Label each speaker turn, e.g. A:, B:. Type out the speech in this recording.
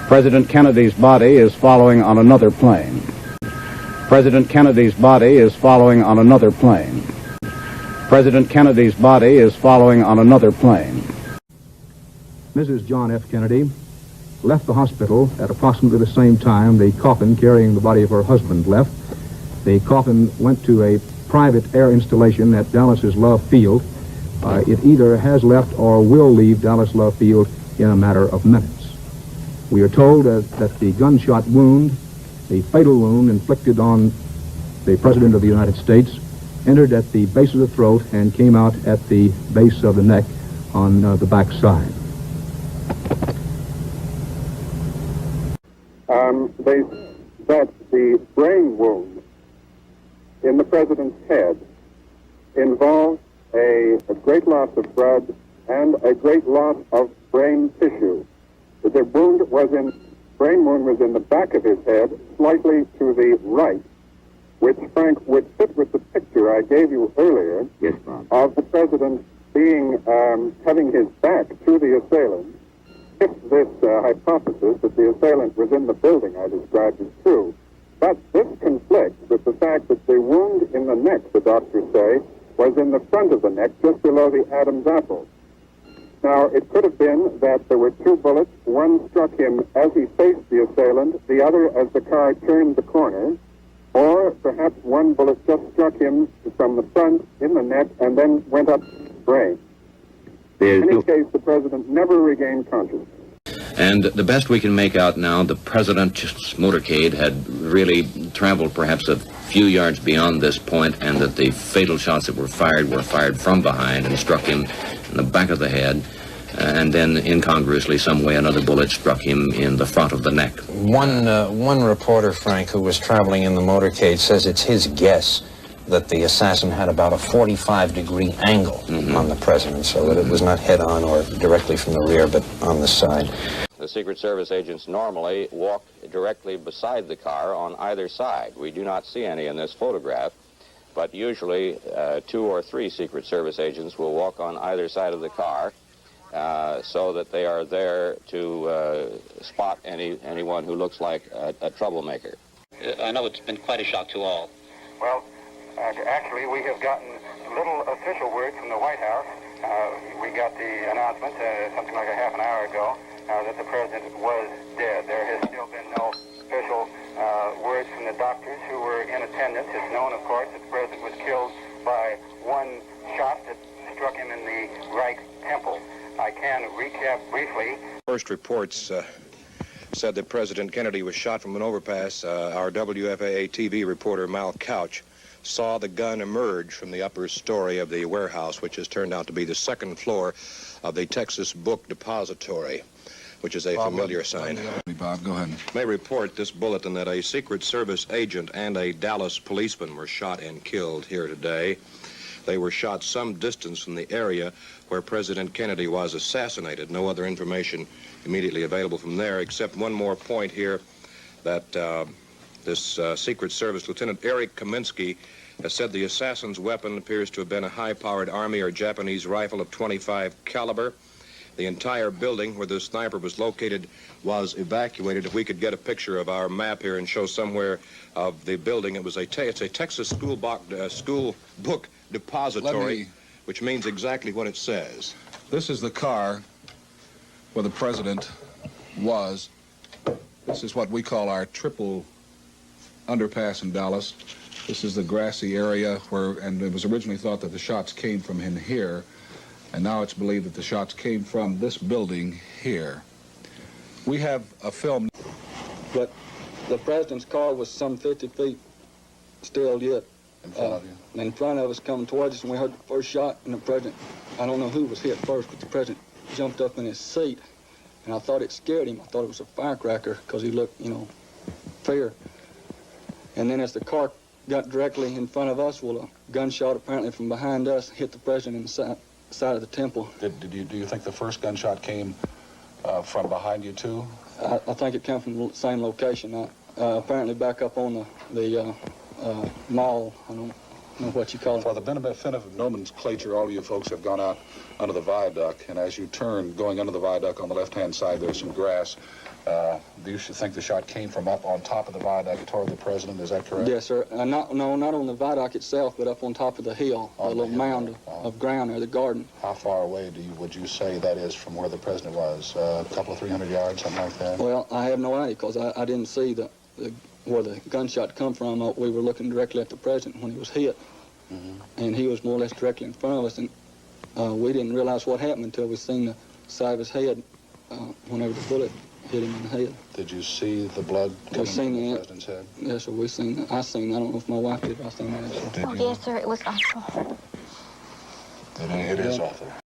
A: President Kennedy's body is following on another plane. President Kennedy's body is following on another plane. President Kennedy's body is following on another plane.
B: Mrs. John F. Kennedy left the hospital at approximately the same time the coffin carrying the body of her husband left. The coffin went to a private air installation at Dallas's Love Field. It either has left or will leave Dallas Love Field in a matter of minutes. We are told that the gunshot wound, the fatal wound inflicted on the President of the United States, entered at the base of the throat and came out at the base of the neck on the back side.
C: They that the brain wound in the President's head involved a great loss of blood and a great loss of brain tissue. The brain wound was in the back of his head, slightly to the right, which, Frank, would fit with the picture I gave you earlier.
D: Yes, Bob.
C: Of the President having his back to the assailant. If this hypothesis that the assailant was in the building I described is true, but this conflicts with the fact that the wound in the neck, the doctors say, was in the front of the neck, just below the Adam's apple. Now, it could have been that there were two bullets. One struck him as he faced the assailant, the other as the car turned the corner, or perhaps one bullet just struck him from the front in the neck and then went up his brain. In any case, the President never regained consciousness.
E: And the best we can make out now, the President's motorcade had really traveled perhaps a few yards beyond this point, and that the fatal shots that were fired from behind and struck him in the back of the head, and then incongruously some way another bullet struck him in the front of the neck.
F: One reporter, Frank, who was traveling in the motorcade says it's his guess that the assassin had about a 45-degree angle on the President, so that it was not head-on or directly from the rear, but on the side.
G: The Secret Service agents normally walk directly beside the car on either side. We do not see any in this photograph, but usually 2 or 3 Secret Service agents will walk on either side of the car so that they are there to spot anyone who looks like a troublemaker.
H: I know it's been quite a shock to all.
C: Well, actually, we have gotten little official word from the White House. We got the announcement something like a half an hour ago that the President was dead. There has still been no official words from the doctors who were in attendance. It's known, of course, that the President was killed by one shot that struck him in the right temple. I can recap briefly.
I: First reports said that President Kennedy was shot from an overpass. Our WFAA TV reporter, Mal Couch, saw the gun emerge from the upper story of the warehouse, which has turned out to be the second floor of the Texas Book Depository, which is a familiar sign.
J: Bob, go ahead.
I: May report this bulletin that a Secret Service agent and a Dallas policeman were shot and killed here today. They were shot some distance from the area where President Kennedy was assassinated. No other information immediately available from there, except one more point here that this Secret Service Lieutenant Eric Kaminsky has said the assassin's weapon appears to have been a high-powered Army or Japanese rifle of .25 caliber. The entire building where the sniper was located was evacuated. If we could get a picture of our map here and show somewhere of the building, it's a Texas school book depository, which means exactly what it says.
J: This is the car where the President was. This is what we call our triple underpass in Dallas. This is the grassy area and it was originally thought that the shots came from in here, and now it's believed that the shots came from this building here. We have a film.
K: But the President's car was some 50 feet still yet.
J: In front of you?
K: In front of us coming towards us, and we heard the first shot, and the President, I don't know who was hit first, but the President jumped up in his seat, and I thought it scared him. I thought it was a firecracker because he looked, fear. And then as the car got directly in front of us, well, a gunshot apparently from behind us hit the President in the side of the temple.
J: Do you think the first gunshot came from behind you too?
K: I think it came from the same location. Apparently back up on the mall. I don't know what you call it.
J: For the benefit of nomenclature, all of you folks have gone out under the viaduct, and as you turn going under the viaduct on the left-hand side, there's some grass. Do you think the shot came from up on top of the viaduct toward the president? Is that correct?
K: Yes, sir. Not on the viaduct itself, but up on top of the hill, a little mound of ground there, the garden.
J: How far away would you say that is from where the president was? A couple of 300 yards, something like that?
K: Well, I have no idea because I didn't see where the gunshot come from. We were looking directly at the president when he was hit, and he was more or less directly in front of us, and we didn't realize what happened until we seen the side of his head whenever the bullet hit him in the head.
J: Did you see the blood coming from the president's head?
K: Yes, sir. We seen that. I seen that. I don't know if my wife did, but I seen that.
D: Oh, yes, sir. It was awful.
J: It is awful.